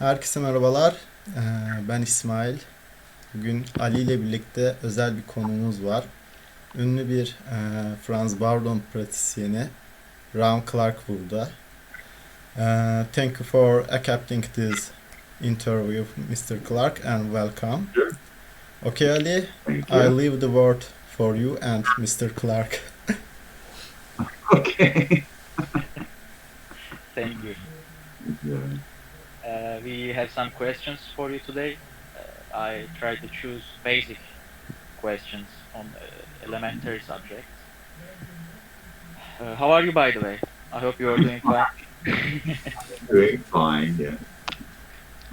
Herkese merhabalar. Ben İsmail. Bugün Ali ile birlikte özel bir konumuz var. Ünlü bir Franz Bardon pratisyeni Rawn Clark burada. Thank you for accepting this interview, Mr. Clark, and welcome. Sure. Okay, Ali, Thank I you. leave the word for you and Mr. Clark. Okay. Thank you. Yeah. We have some questions for you today. I try to choose basic questions on elementary subjects. How are you, by the way? I hope you are doing fine. Doing fine. Yeah.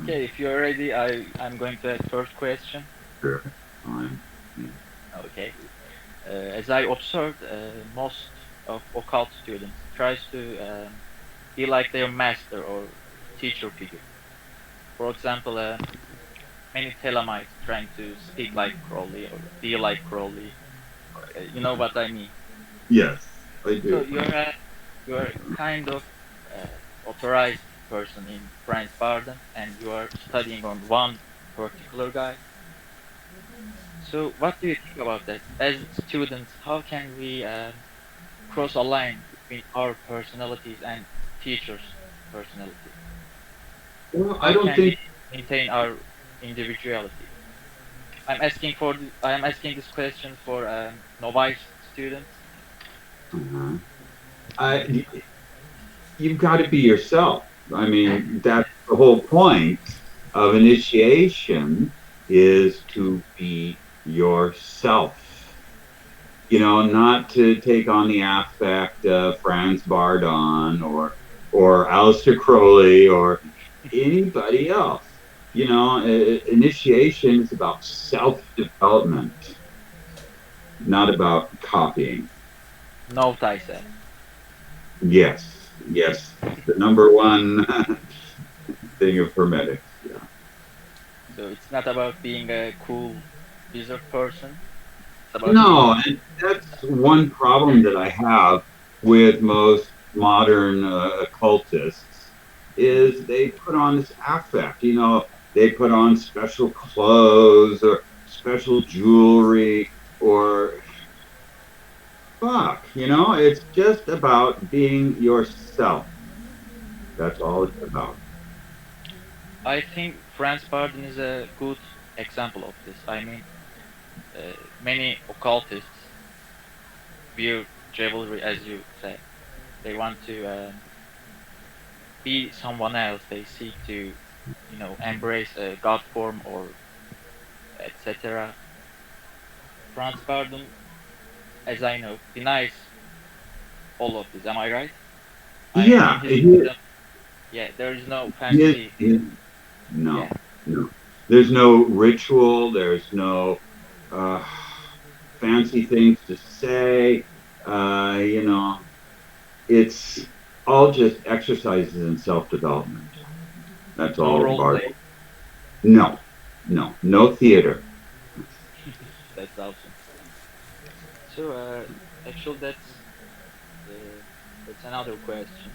Okay, if you're ready, I'm going to ask first question. Sure. Fine. Okay. As I observed, most of occult students tries to be like their master or teacher figure. For example, many Telemites trying to speak like Crowley or be like Crowley. You know what I mean. Yes, I So do. you're kind of authorized person in Franz Barden, and you are studying on one particular guy. So what do you think about that? As students, how can we cross a line between our personalities and teachers' personalities? Well, I How don't can we think. maintain our individuality? I am asking this question for novice students. uh I. You've got to be yourself. I mean, that's the whole point of initiation is to be yourself. Not to take on the affect of Franz Bardon or Aleister Crowley or anybody else. Initiation is about self-development, not about copying. Note I said. Yes, yes, the number one thing of hermetics. Yeah. So it's not about being a cool wizard person. It's about No, being and that's one problem that I have with most modern occultists is they put on this affect. They put on special clothes or special jewelry or fuck. It's just about being yourself. That's all it's about. I think Franz Bardon is a good example of this. I mean, many occultists wear jewelry, as you said. They want to be someone else. They seek to, embrace a god form or etc. Franz Bardon, as I know, denies all of this. Am I right? I mean, in Yeah, his kingdom, yeah, there is no fancy. no, Yeah, no. There's no ritual. There's no uh, fancy things to say. Uh, you know, it's all just exercises in self-development. That's no all role Bart. play. No, no theater. That's awesome. So, actually, uh, that's another question.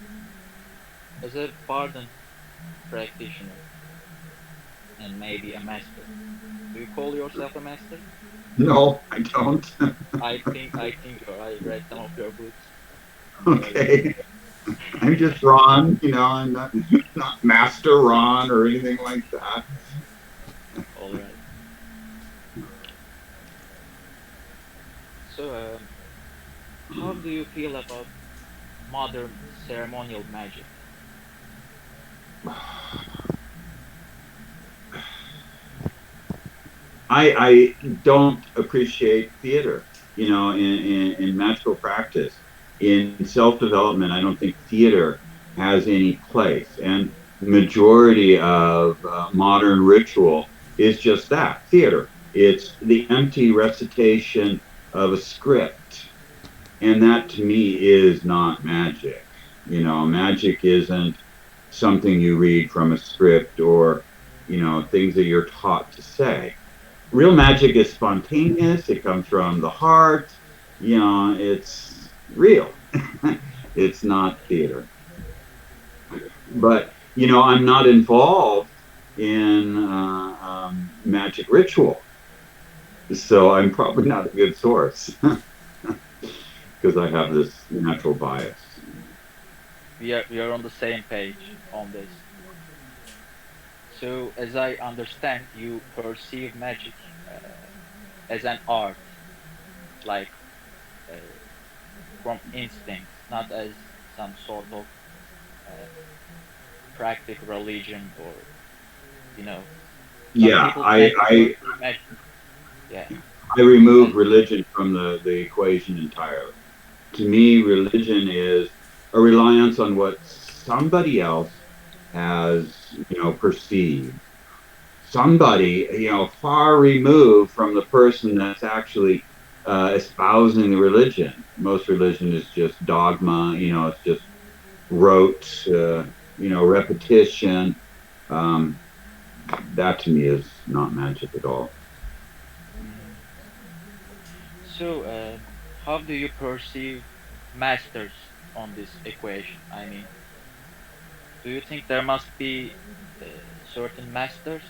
As a pardon practitioner and maybe a master, do you call yourself a master? No, I don't. I think I read some of your books. So yeah, Okay, I'm just Ron. I'm not Master Ron or anything like that. all right. So, how do you feel about modern ceremonial magic? I don't appreciate theater, in magical practice. In self development, I don't think theater has any place. And majority of modern ritual is just that theater. It's the empty recitation of a script. And that to me is not magic. Magic isn't something you read from a script or, things that you're taught to say. Real magic is spontaneous. It comes from the heart. It's real. It's not theater. But I'm not involved in magic ritual. So I'm probably not a good source because I have Yeah, this natural bias. we are on the same page on this. So, as I understand, you perceive magic as an art, like uh, from instinct, not as some sort of uh, practical religion or you know. Some Yeah, people tend to perceive magic, yeah, I remove as religion from the equation entirely. To me, religion is a reliance on what somebody else has, perceived. Somebody, far removed from the person that's actually espousing the religion. Most religion is just dogma, it's just rote, repetition. Um, that to me is not magic at all. mhm. So, how do you perceive masters on this equation? I mean, do you think there must be uh, certain masters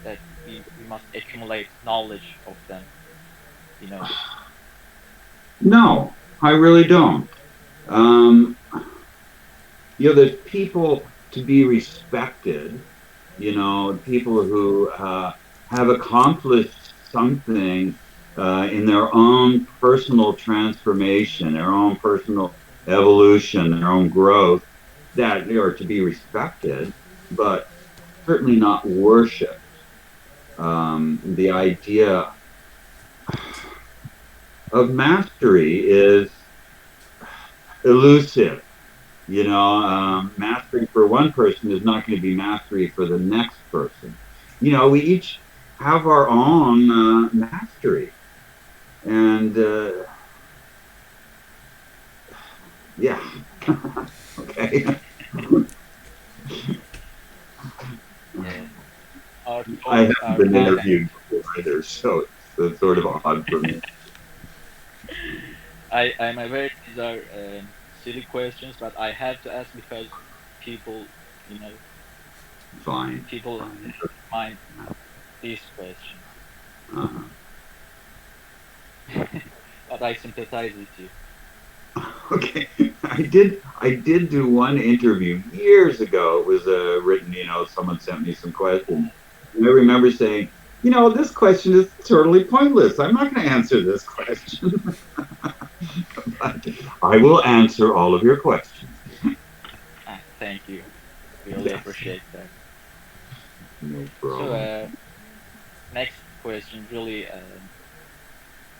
that we must accumulate knowledge of them, you know? No, I really don't. Um, there's people to be respected, people who have accomplished something in their own personal transformation, their own personal evolution, their own growth, that they are to be respected, but certainly not worshipped. The idea of mastery is elusive. Mastery for one person is not going to be mastery for the next person. We each have our own mastery. And yeah, okay. Yeah, our I thoughts haven't are been valid. interviewed before either, so it's sort of odd for me. I'm aware these are silly questions, but I have to ask because people, you know, Fine, people fine. mind these questions. Uh-huh. But I sympathize with you. Okay, I did do one interview years ago. It was written, someone sent me some questions. And I remember saying, this question is totally pointless. I'm not going to answer this question, but I will answer all of your questions. Ah, thank you. Really Yes, appreciate that. no So, problem. next question really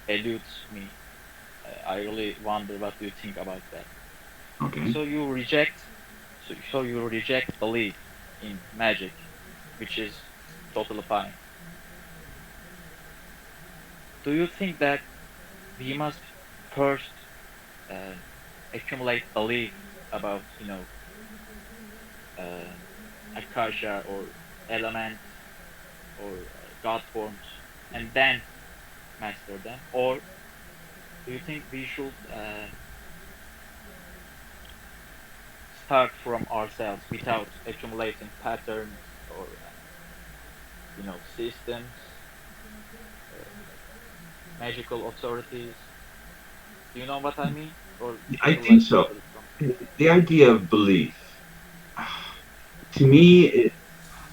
eludes me. I really wonder what do you think about that. Okay. So you reject, so you reject belief in magic, which is totally fine. Do you think that we must first uh, accumulate belief about, uh, akasha or elements or god forms, and then master them, or do you think we should start from ourselves without accumulating patterns or systems, uh, magical authorities? Do you know what I mean? Or I would you think like to so. tell it from? The idea of belief, to me,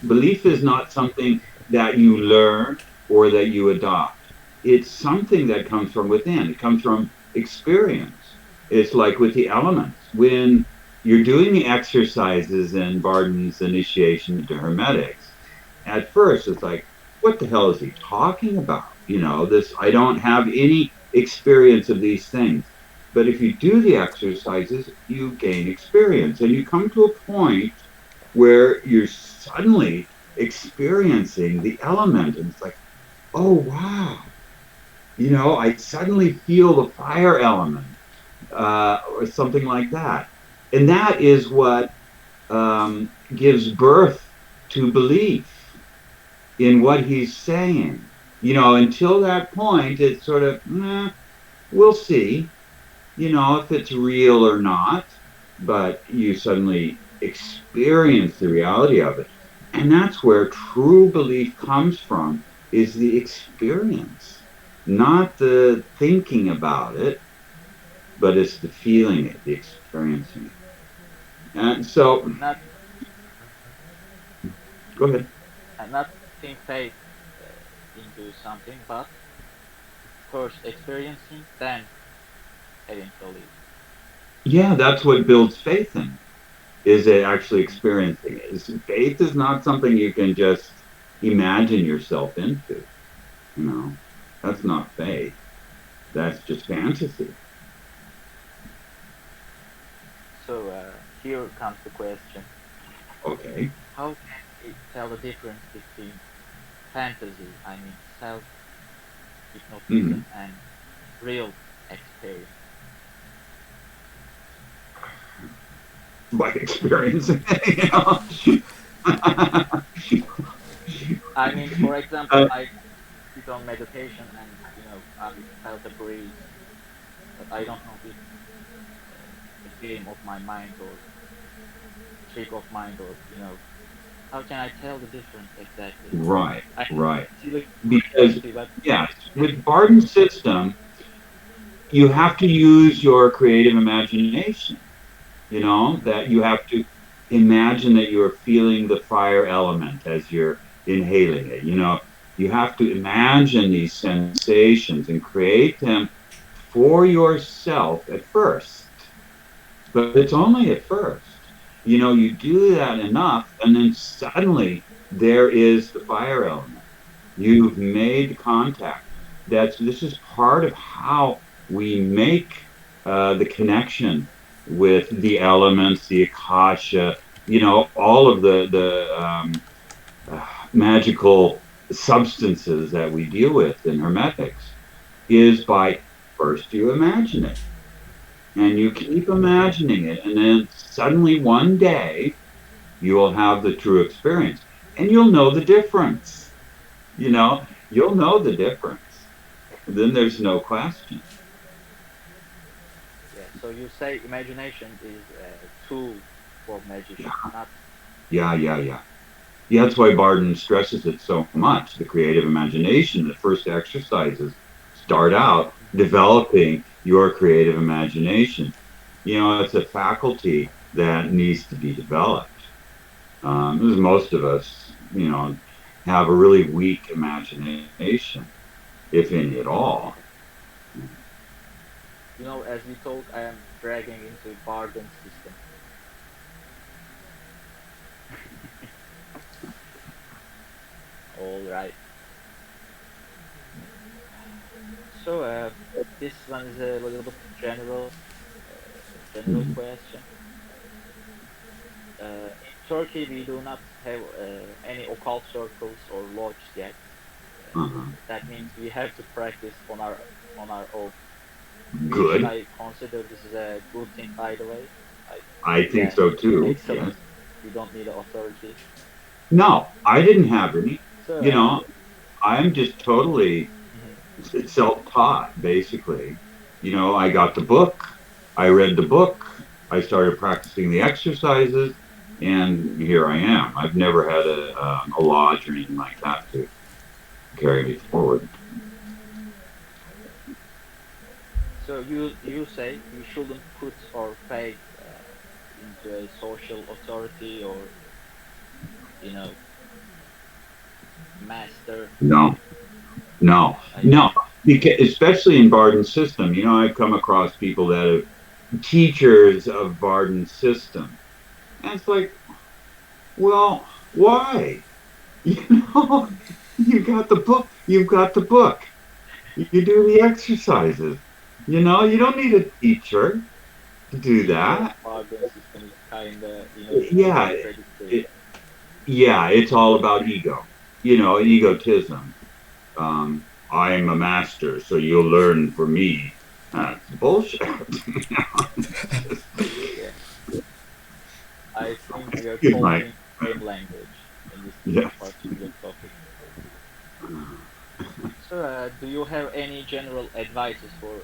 belief is not something that you learn or that you adopt. It's something that comes from within. It comes from experience. It's like with the elements. When you're doing the exercises in Barden's initiation into Hermetics, at first it's like, what the hell is he talking about? This, I don't have any experience of these things. But if you do the exercises, you gain experience and you come to a point where you're suddenly experiencing the element. And it's like, oh, wow. I suddenly feel the fire element or something like that. And that is what gives birth to belief in what he's saying. Until that point, it's sort of, we'll see, if it's real or not. But you suddenly experience the reality of it. And that's where true belief comes from, is the experience, not the thinking about it, but it's the feeling it, the experiencing it. And so, not go ahead. not putting faith into something, but first experiencing, then having belief. Yeah, that's what builds faith in it, is it actually experiencing it. Faith is not something you can just imagine yourself into, you know. That's not faith. That's just fantasy. So here comes the question: Okay. how can we tell the difference between fantasy, I mean Mhm. self-hypnotism, and real experience? By experiencing it, you know. I mean, for example, uh, I sit on meditation and I felt a breeze, but I don't know if a game of my mind or trick of mind, or how can I tell the difference exactly? right, I know right. it's silly Because maybe, but yes, with Barton's system, you have to use your creative imagination. You know that you have to imagine that you're feeling the fire element as you're inhaling it. You know, you have to imagine these sensations and create them for yourself at first, but it's only at first. You know, you do that enough, and then suddenly there is the fire element. You've made contact. This is part of how we make the connection with the elements, the akasha, you know, all of the magical substances that we deal with in hermetics, is by first you imagine it, and you keep imagining it, and then suddenly one day you will have the true experience, and you'll know the difference. You know, you'll know the difference. Then there's no question. yeah. So you say imagination is a tool for Yeah, magician, not yeah. Yeah, that's why Barden stresses it so much. The creative imagination, the first exercises start out Mhm. developing your creative imagination. You know, it's a faculty that needs to be developed. As most of us, you know, have a really weak imagination, if any at all. As we talk, I am dragging into Barden system. All right. So this one is a little bit general Mhm. question. In Turkey, we do not have any occult circles or lodges yet. Uh-huh. That means we have to practice on our own, which Good. I consider this is a good thing, by the way. I I think Yeah, so too. Yes. excellent. We don't need authority. No, I didn't have any. So, You know, I'm just totally mhm. self-taught, basically. You know, I got the book, I read the book, I started practicing the exercises, and here I am. I've never had a lodge or anything like that to carry me forward. So you say we shouldn't put our faith into a social authority or you know master. No, no, I no. mean, Because especially in Barden's system, you know, I've come across people that have teachers of Barden's system, and it's like, well, why? You know, you got the book. You've got the book. You do the exercises. You know, you don't need a teacher to do teacher of that. Barden system is kinda Yeah, contradictory. it, yeah, it's all about ego. You know, egotism. I'm a master, so you'll learn from me. That's bullshit. Yeah, I think we are Excuse my. talking the same language in this Yes. particular topic. So, do you have any general advices for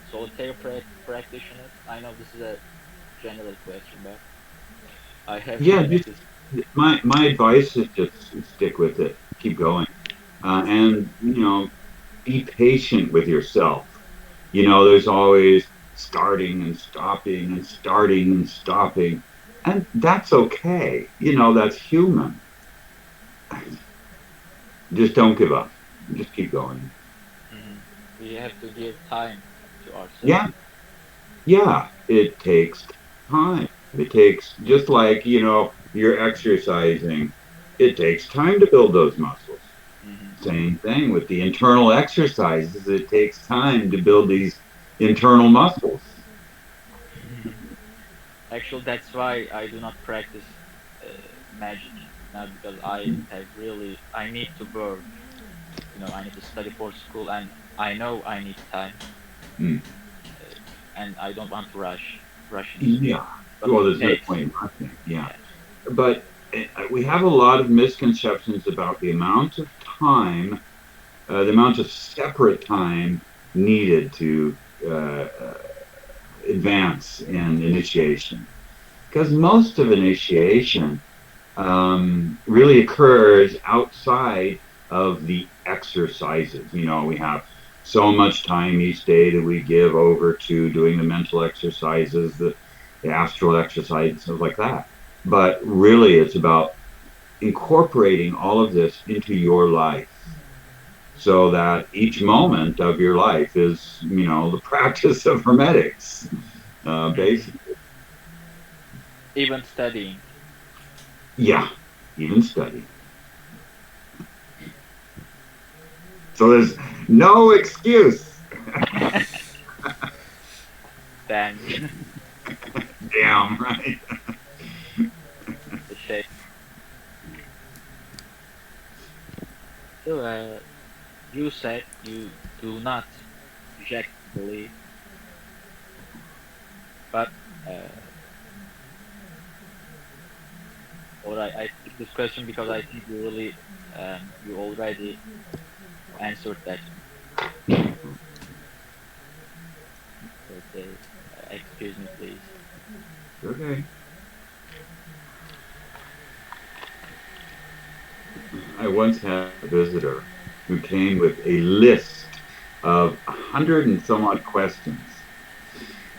solitaire practitioners? I know this is a general question, but I have to Yeah, ask just this. my advice is just stick with it, keep going, and be patient with yourself. There's always starting and stopping and starting and stopping, and that's okay. That's human. Just don't give up. Just keep going. Hmm. We have to give time to ourselves. Yeah, yeah. It takes time. It takes just like you're exercising. It takes time to build those muscles. Hmm. Same thing with the internal exercises. It takes time to build these internal muscles. Actually, that's why I do not practice magic, not because I need to work. I need to study for school, and I know I need time, Mm. and I don't want to rush into it. Yeah. But Well, it there's no takes, point in rushing. Yeah. yeah. But we have a lot of misconceptions about the amount of time, the amount of separate time needed to advance in initiation. Because most of initiation really occurs outside of the exercises. We have so much time each day that we give over to doing the mental exercises, the astral exercises, stuff like that. But really, it's about incorporating all of this into your life so that each moment of your life is, the practice of hermetics, Hmm. basically. Even studying. Yeah, even study. So there's no excuse. Thanks. Damn right. The shame. So, you said you do not reject belief, but or I took this question because I think you already answered that. Okay, excuse me, please. Okay. I once had a visitor who came with a list of 100 and some odd questions.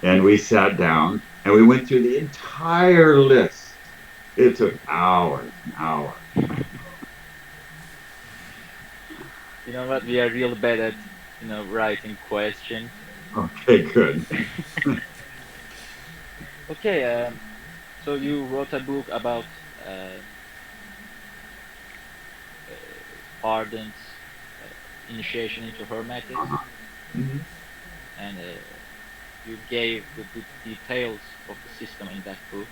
And we sat down and we went through the entire list. It took hours and hours. You know what? We are really bad at writing questions. Okay, good. Okay, so you wrote a book about uh, Pardon's uh, initiation into Hermetics, Uh-huh. Mhm. and you gave the details of the system in that book.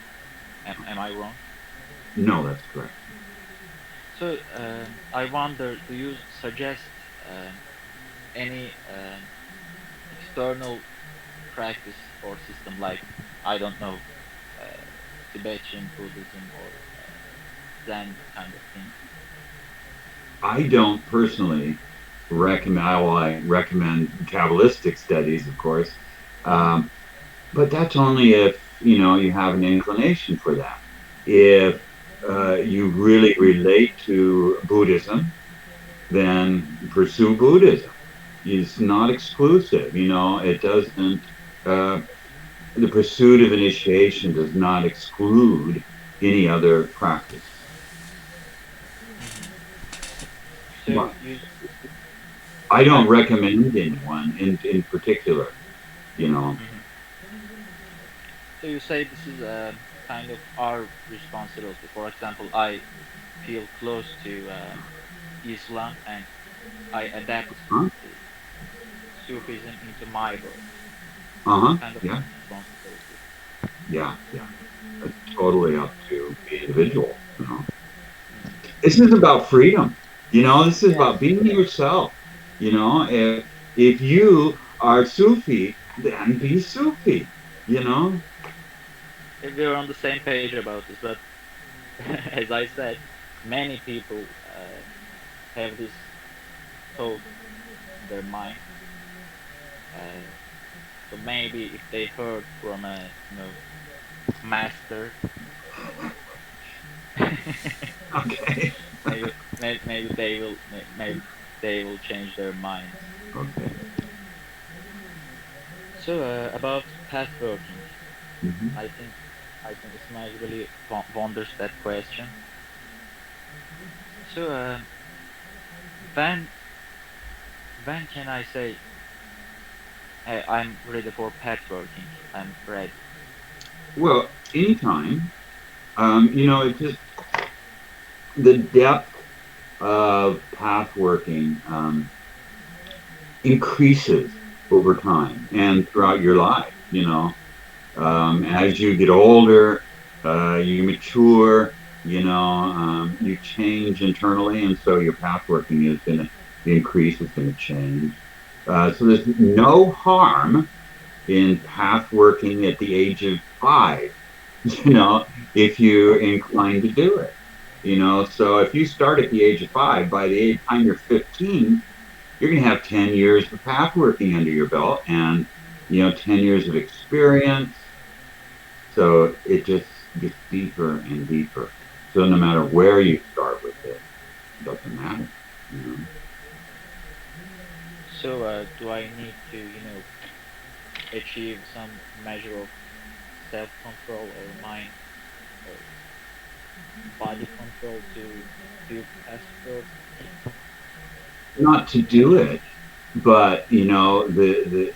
Am I wrong? No, that's correct. So I wonder, do you suggest any external practice or system like, I don't know, uh, Tibetan Buddhism or Zen kind of thing? I don't personally I recommend Kabbalistic studies, of course. Hmm. Um, but that's only if, you have an inclination for that. If you really relate to Buddhism, then pursue Buddhism. It's not exclusive, it doesn't, uh, the pursuit of initiation does not exclude any other practice. Hmm. So But you I don't I recommend anyone in particular, you know. mhm. So you say this is kind of our responsibility. For example, I feel close to Islam and I adapt Huh? uh, Sufism into my work. It's Uh-huh. kind of Yeah. responsibility. Yeah. Yeah. It's totally up to the individual. Hmm. This is about freedom. This is Yes, about being yourself. If you are Sufi, then be Sufi. You know. we're on the same page about this, but as I said, many people have this thought in their mind. Uh, so maybe if they heard from a master, Okay. Maybe they will change their minds. Okay. So about path working, Hmm. I think I think Ismail really wonders that question. So when when can I say, hey, I'm ready for path working? I'm ready. Well, anytime. It's just the depth of path working increases over time and throughout your life. As you get older, you mature. You change internally, and so your path working is going to increase. It's going to change. So there's no harm in path working at the age of 5. you know, if you're inclined to do it. So if you start at the age of 5, by the time you're 15, you're going to have 10 years of path working under your belt and, 10 years of experience. So it just gets deeper and deeper. So no matter where you start with it doesn't matter. You know? So do I need to, achieve some measure of self-control or mind or body control to do path work? Not to do it, but the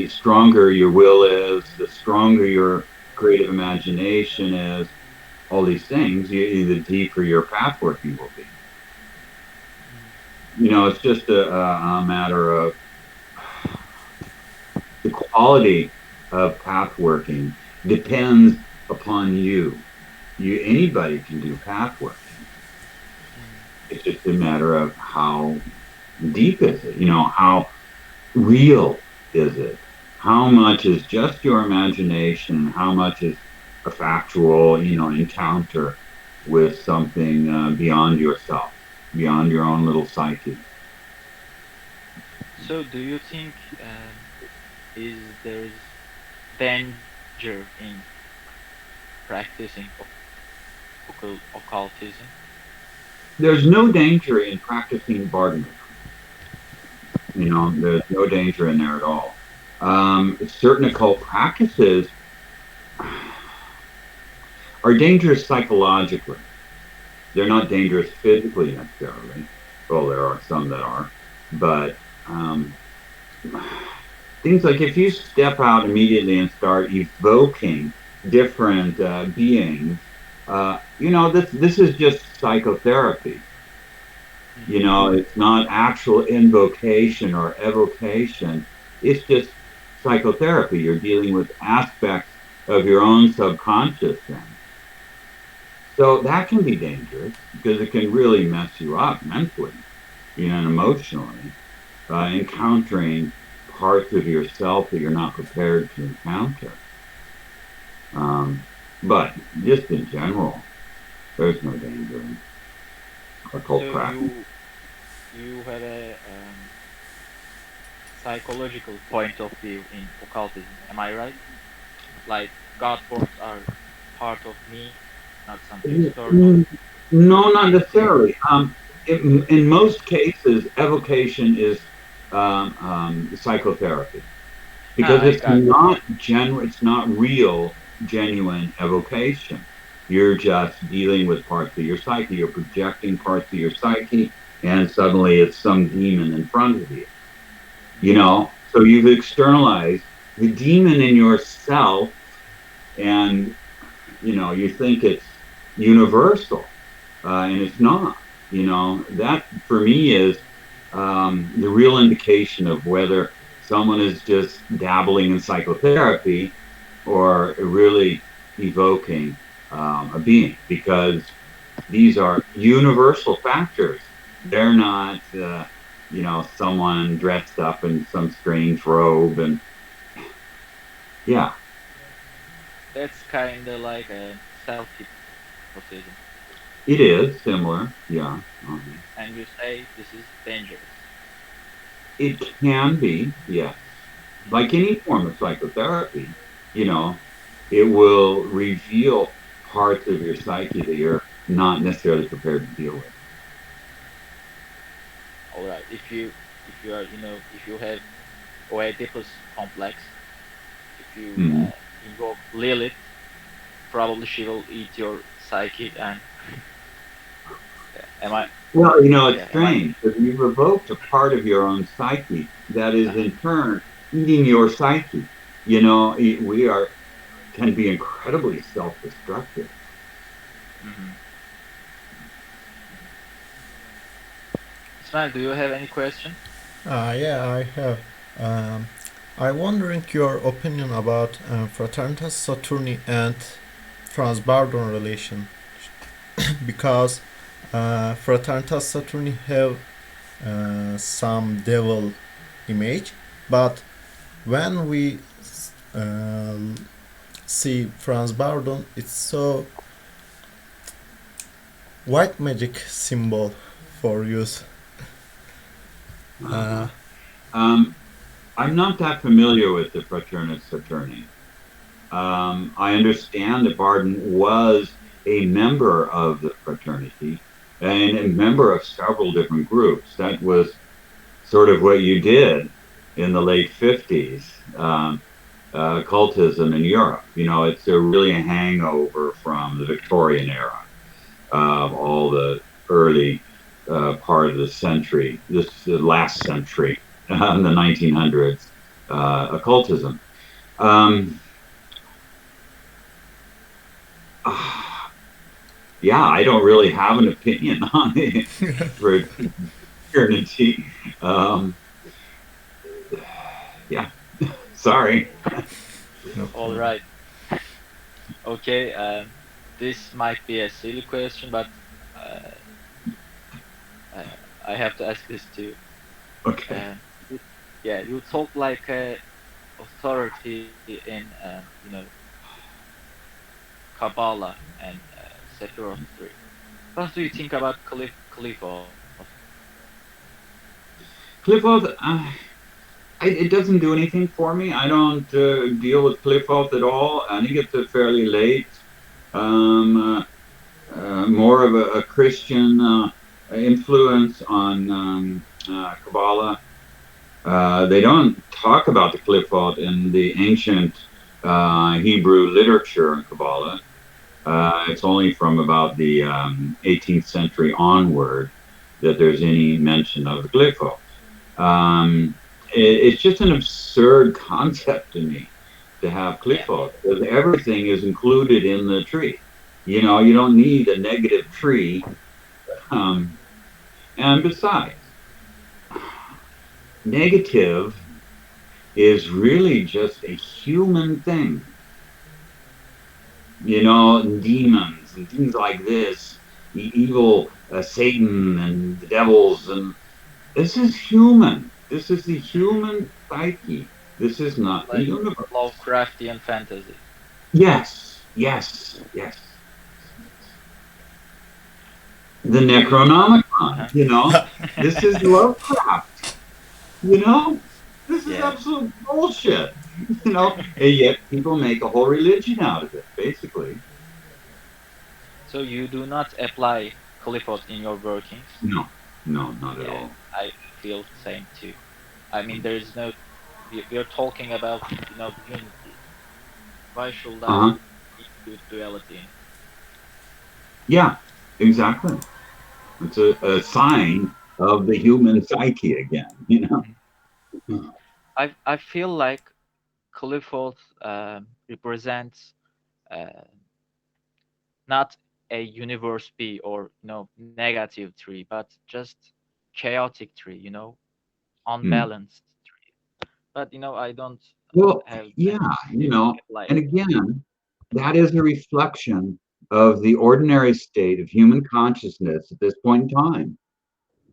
stronger your will is, the stronger your creative imagination is, all these things, the deeper your path working will be. Mm. It's just a matter of the quality of path working depends upon you. Anybody can do path working. Mm. It's just a matter of how deep is it? How real is it? How much is just your imagination? How much is a factual, encounter with something beyond yourself, beyond your own little psyche? So do you think is there's danger in practicing occultism? There's no danger in practicing bargaining. There's no danger in there at all. Certain occult practices are dangerous psychologically. They're not dangerous physically necessarily. Well, there are some that are, but things like if you step out immediately and start evoking different beings, this is just psychotherapy. Mm. It's not actual invocation or evocation. It's just psychotherapy. You're dealing with aspects of your own subconscious then. So that can be dangerous because it can really mess you up mentally, and emotionally, encountering parts of yourself that you're not prepared to encounter. But just in general, there's no danger in occult So practice. you have a psychological point of view in occultism. Am I right? Like God forms are part of me, not some external No, not entity. necessarily. In most cases, evocation is psychotherapy Ah, because I it's got it. not genuine. It's not real, genuine evocation. You're just dealing with parts of your psyche. You're projecting parts of your psyche, and suddenly it's some demon in front of you. Mm. So you've externalized the demon in yourself, and you think it's universal, and it's not. That for me is the real indication of whether someone is just dabbling in psychotherapy or really evoking a being, because these are universal factors. They're not, someone dressed up in some strange robe. And yeah, That's kind of like a self-hypnotism, it is similar. Yeah. Uh-huh. and you say this is dangerous. It can be, yes. Mm. Like any form of psychotherapy, you know, it will reveal parts of your psyche that you're not necessarily prepared to deal with. All right. If you are, if you have Oedipus complex, if you Mm. invoke Lilith, probably she will eat your psyche. And am I? Well, it's Yeah. Am I? strange because you've evoked a part of your own psyche that is in turn eating your psyche. We are can be incredibly self-destructive. Mm-hmm. Ismail, do you have any question? Yeah, I have. Um, I wondering your opinion about Fraternitas Saturni and Franz Bardon relation because Fraternitas Saturni have some devil image, but when we um, see Franz Bardon, it's so white magic symbol for use. Uh, Uh-huh. Um, I'm not that familiar with the Fraternitas Saturni. I understand that Barden was a member of the fraternity and a member of several different groups. That was sort of what you did in the late 50s, occultism in Europe. It's a really a hangover from the Victorian era of all the early part of the century, the last century, in the 1900s, occultism. Um, yeah, I don't really have an opinion on it for eternity. Um, yeah, sorry. no All problem. right. Okay. This might be a silly question, but uh, uh, I have to ask this too. Okay. Um, you, yeah, you talk like a authority in, Kabbalah and Sephiroth 3. What do you think about Clifford? Cliff Oath, it doesn't do anything for me. I don't deal with Cliff Oath at all. I think it's a fairly late, um, more of a Christian influence on Kabbalah. They don't talk about the Qliphoth in the ancient Hebrew literature in Kabbalah. It's only from about the 18th century onward that there's any mention of the Qliphoth. It's just an absurd concept to me to have Yeah, Qliphoth because everything is included in the tree. You don't need a negative tree. Um, and besides, negative is really just a human thing. Demons and things like this, evil Satan and the devils, and this is human. This is the human psyche. This is not the like universe. Lovecraftian fantasy. Yes, yes, yes. The Do you think? Necronomicon, Uh-huh. this is Lovecraft, you know, this is Yeah. absolute bullshit, and yet people make a whole religion out of it, basically. So you do not apply Clifford in your workings? No, no, not at Yeah, all. I feel same too. I mean, there is no. We're talking about, unity. Why should I Uh-huh. include duality in it? Yeah, exactly. It's a sign of the human psyche again. Mhm. I feel like Clifford represents uh, not a universe B or negative tree, but just chaotic tree, Hmm. unbalanced tree. But I don't Well, have yeah, many apply and it. again, that is a reflection of the ordinary state of human consciousness at this point in time.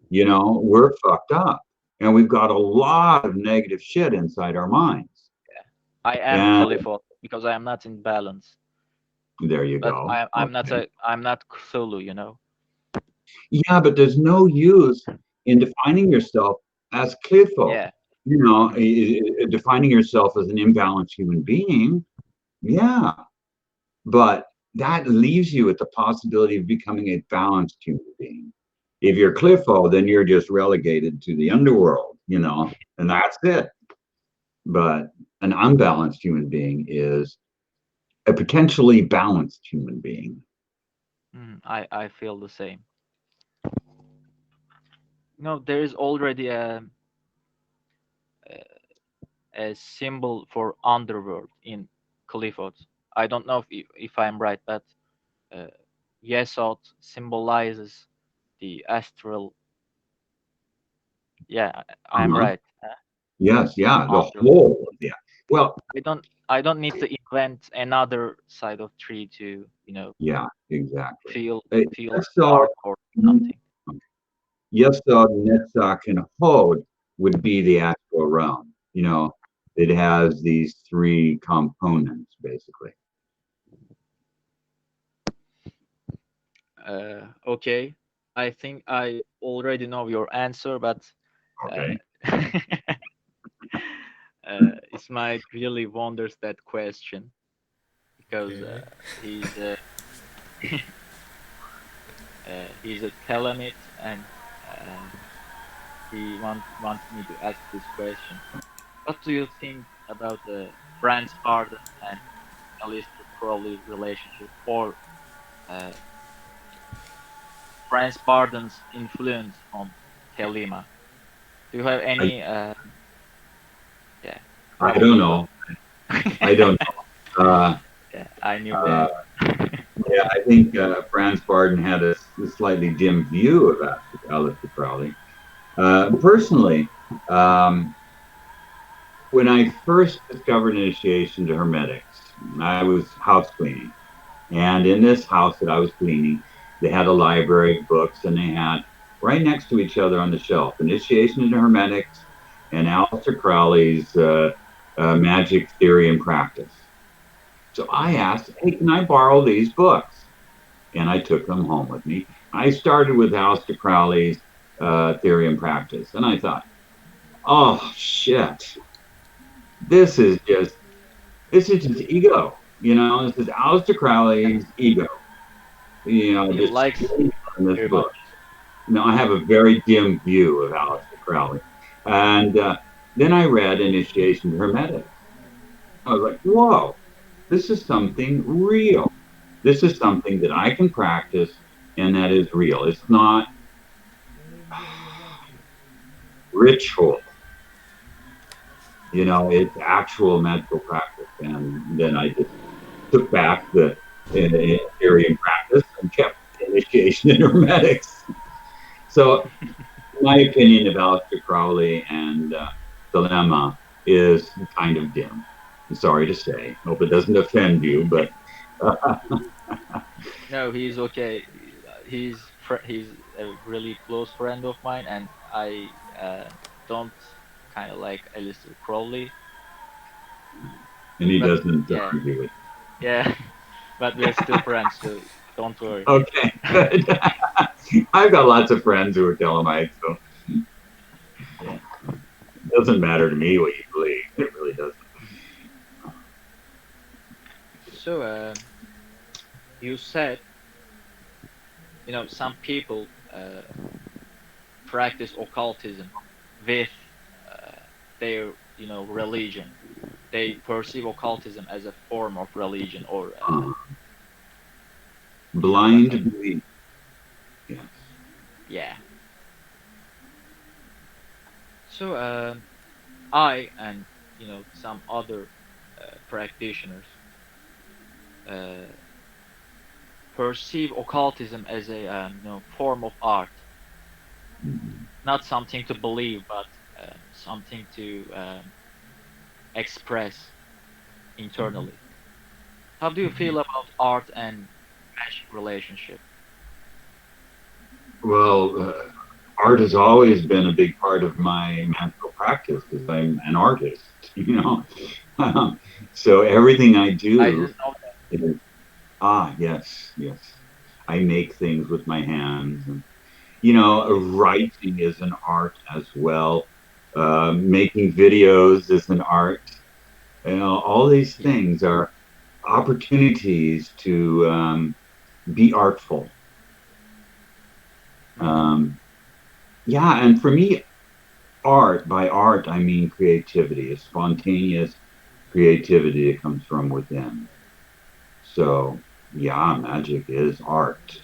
We're fucked up and we've got a lot of negative shit inside our minds. Yeah. I am And Clifford because I am not in balance. there you But go. I'm not Okay. Cthulhu, you know. Yeah, but there's no use in defining yourself as Clifford. Yeah. Mhm. Defining yourself as an imbalanced human being. Yeah, but that leaves you with the possibility of becoming a balanced human being. If you're Cliffo, then you're just relegated to the underworld, and that's it. But an unbalanced human being is a potentially balanced human being. I feel the same. There is already a symbol for underworld in Qliphoth. I don't know if I'm right, but uh, Yesod symbolizes the astral. Yeah, I'm Uh-huh. right. Yes, yeah, the Underworld. whole, yeah. Well, I don't need to invent another side of tree to yeah, exactly. feel Uh, feel Yesod, dark or something. Yesod, Netzach, and Hod would be the astral realm. It has these three components, basically. Okay, I think I already know your answer, but uh, Okay. it might really wonders that question because Okay. he's a Telemite and uh, he wants me to ask this question. What do you think about the Franz Arden and Aleister Crowley relationship, or uh, Franz Barden's influence on Thelema? Do you have I, any yeah I don't comment on? know. I don't know. Yeah, I knew Uh, that. yeah, I think Franz Barden had a slightly dim view of Aleister Crowley. Personally, um, when I first discovered initiation to Hermetics, I was house cleaning. And in this house that I was cleaning, they had a library of books, and they had right next to each other on the shelf Initiation into Hermetics and Aleister Crowley's Magic Theory and Practice. So I asked, hey, can I borrow these books? And I took them home with me. I started with Aleister Crowley's Theory and Practice. And I thought, oh, shit, this is just ego. This is Aleister Crowley's ego. You Just like in this very book. much. I have a very dim view of Aleister Crowley. And then I read Initiation to Hermetics. I was like, whoa, this is something real. This is something that I can practice and that is real. It's not ritual, it's actual mental practice. And then I just took back the theory and practice and kept Initiation in Hermetics. So my opinion of Aleister Crowley and Dilemma is kind of dim. I'm sorry to say. Hope it doesn't offend you, but No, he's okay. He's a really close friend of mine, and I don't kind of like Aleister Crowley, and he but doesn't yeah, argue it. yeah. But we're still friends, so don't worry. Okay, good. I've got lots of friends who are Telemites, so Yeah. it doesn't matter to me what you believe. It really doesn't. So you said some people practice occultism with uh, their religion. They perceive occultism as a form of religion, or Uh, what blind I mean. belief. Yes. Yeah. So I and some other practitioners uh, perceive occultism as a form of art, Mhm. not something to believe, but something to express internally. How do you feel about art and magic relationship? Well, art has always been a big part of my mental practice because I'm an artist, so everything I I do didn't know that. is, yes, yes. I make things with my hands. And, writing is an art as well. Making videos is an art. All these Yeah. things are. opportunities to be artful. Mm-hmm. Yeah, and for me, art, by art, I mean creativity, a spontaneous creativity that comes from within. So, yeah, magic is art.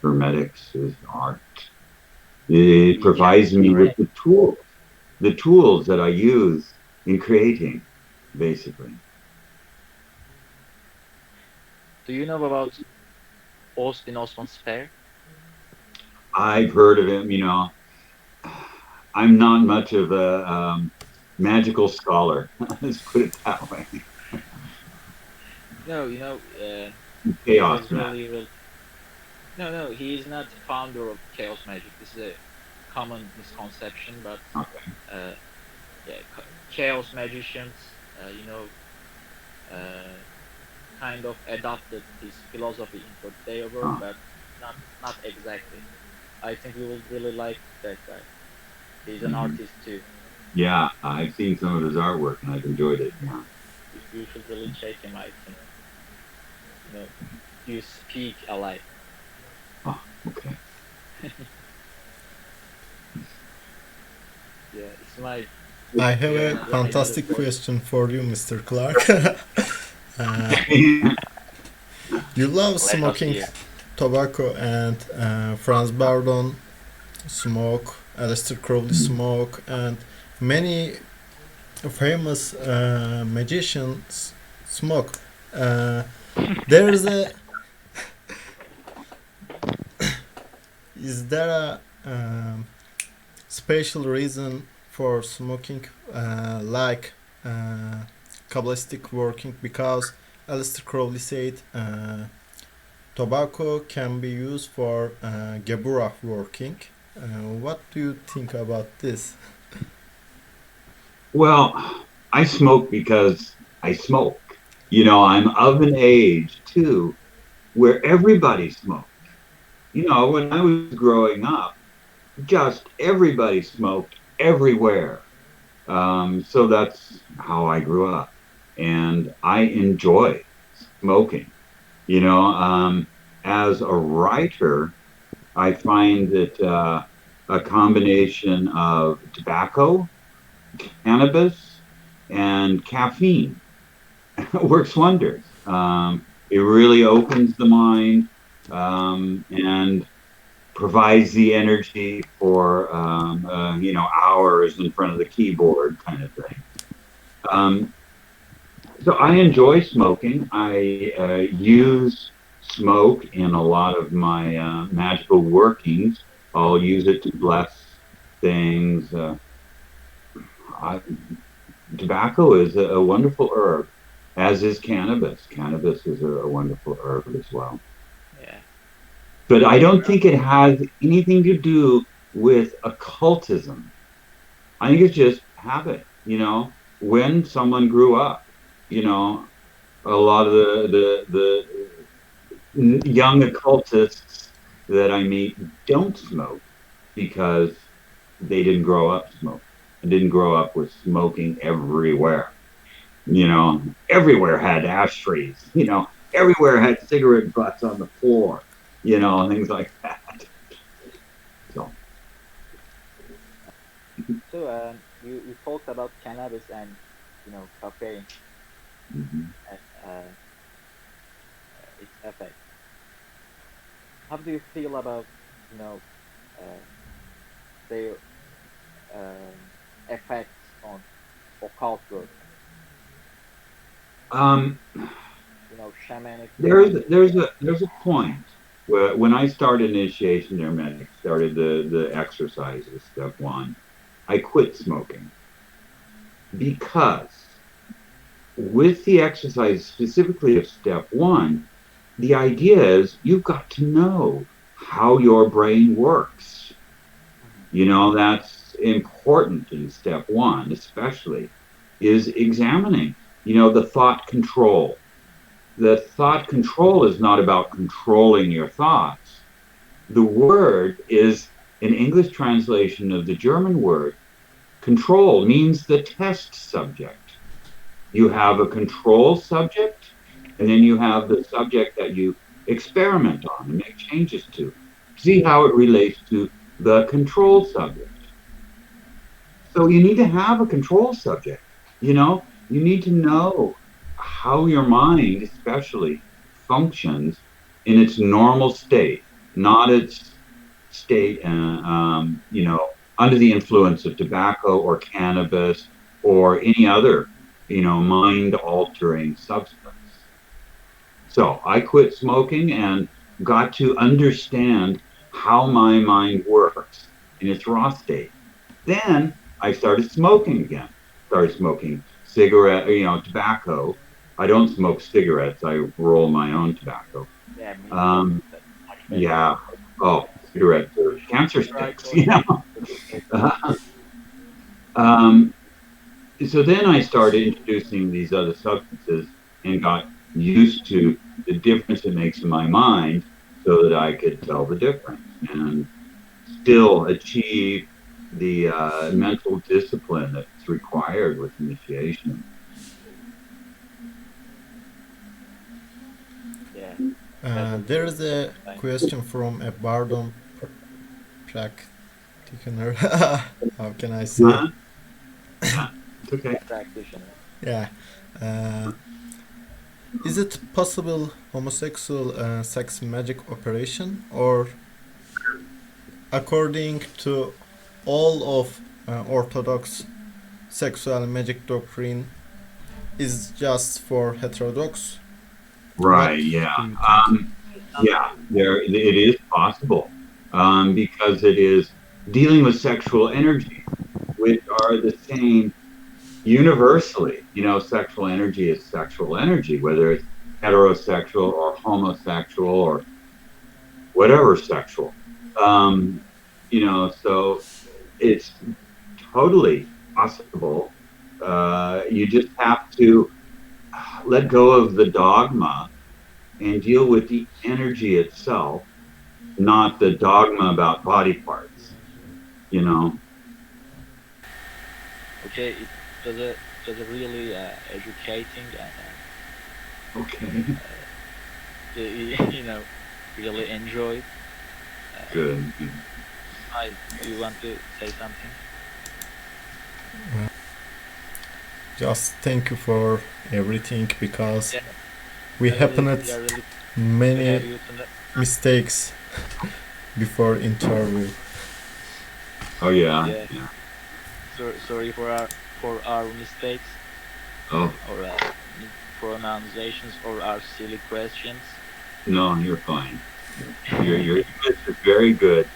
Hermetics is art. It You can provides me with create. the tools that I use in creating, basically. Do you know about Austin Osman Spare? I've heard of him, I'm not much of a magical scholar. Let's put it that way. No, he Chaos was magic. really, really. No, no, he is not the founder of chaos magic. This is a common misconception, but Okay. uh, yeah, chaos magicians, uh, you know, uh, kind of adopted his philosophy into their work, Uh, but not exactly. I think you will really like that guy. He's an mhm. artist too. Yeah, I've seen some of his artwork and I've enjoyed it. Yeah. You should really check him. I think you know you speak alike. Oh, okay. Yeah, it's my I have here a another fantastic voice. question for you, Mr. Clark. uh, you love Let us smoking hear. tobacco, and Franz Bardon smoke, Aleister Crowley smoke, and many famous magicians smoke. Uh, there's a is there a special reason for smoking, like uh, Kabbalistic working? Because Aleister Crowley said tobacco can be used for Geburah working. What do you think about this? Well, I smoke because I smoke. I'm of an age too where everybody smoked. When I was growing up, just everybody smoked everywhere. So that's how I grew up. And I enjoy smoking. You know, um, as a writer, I find that a combination of tobacco, cannabis, and caffeine works wonders. It really opens the mind and provides the energy for hours in front of the keyboard kind of thing. Um, so I enjoy smoking. I use smoke in a lot of my magical workings. I'll use it to bless things. I, Tobacco is a wonderful herb, as is cannabis. Cannabis is a wonderful herb as well. Yeah, But I don't think it has anything to do with occultism. I think it's just habit. When someone grew up, you know, a lot of the young occultists that I meet don't smoke because they didn't grow up smoking and didn't grow up with smoking everywhere. Everywhere had ashtrays, everywhere had cigarette butts on the floor, things like that. So, so you talked about cannabis and caffeine mhm. and its effect. How do you feel about you know uh, their effects on occult work? um, Shamanic there's practice. there's a point where when I started initiation hermetic, started the exercises, step one, I quit smoking because with the exercise specifically of step one, the idea is you've got to know how your brain works. Mhm. That's important in step one, especially, is examining, the thought control. The thought control is not about controlling your thoughts. The word is an English translation of the German word. Control means the test subject. You have a control subject And then you have the subject that you experiment on and make changes to. See how it relates to the control subject. So you need to have a control subject. You need to know how your mind, especially, functions in its normal state, not its state, under the influence of tobacco or cannabis or any other, mind altering substance. So I quit smoking and got to understand how my mind works in its raw state. Then I started smoking again. Started smoking cigarette, tobacco. I don't smoke cigarettes. I roll my own tobacco. Yeah, me too. Um, That's much better. yeah. Oh, cigarettes are cancer Try sticks. for Um, so then I started introducing these other substances and got used to the difference it makes in my mind so that I could tell the difference and still achieve the mental discipline that's required with initiation. yeah, that was There really is a fine. question from a Bardon practitioner. How can I say? Huh? Yeah, it's okay. Practitioner. Yeah. Uh, is it possible homosexual sex magic operation, or according to all of Orthodox sexual magic doctrine is just for heterodox? What Right. Yeah. do you think? Yeah. It is possible because it is dealing with sexual energies, which are the same universally. Sexual energy is sexual energy, whether it's heterosexual or homosexual or whatever sexual. So it's totally possible. You just have to let go of the dogma and deal with the energy itself, not the dogma about body parts. You know. Okay, it was a really educating and Okay. you know really enjoyed. Uh, Good. do you want to say something? Just thank you for everything because Yeah, we we happened are really to have many you tonight. mistakes before interview. Oh yeah. Yeah, Yeah. sorry for our mistakes Oh or pronunciations or our silly questions. no, you're fine. Your English is very good.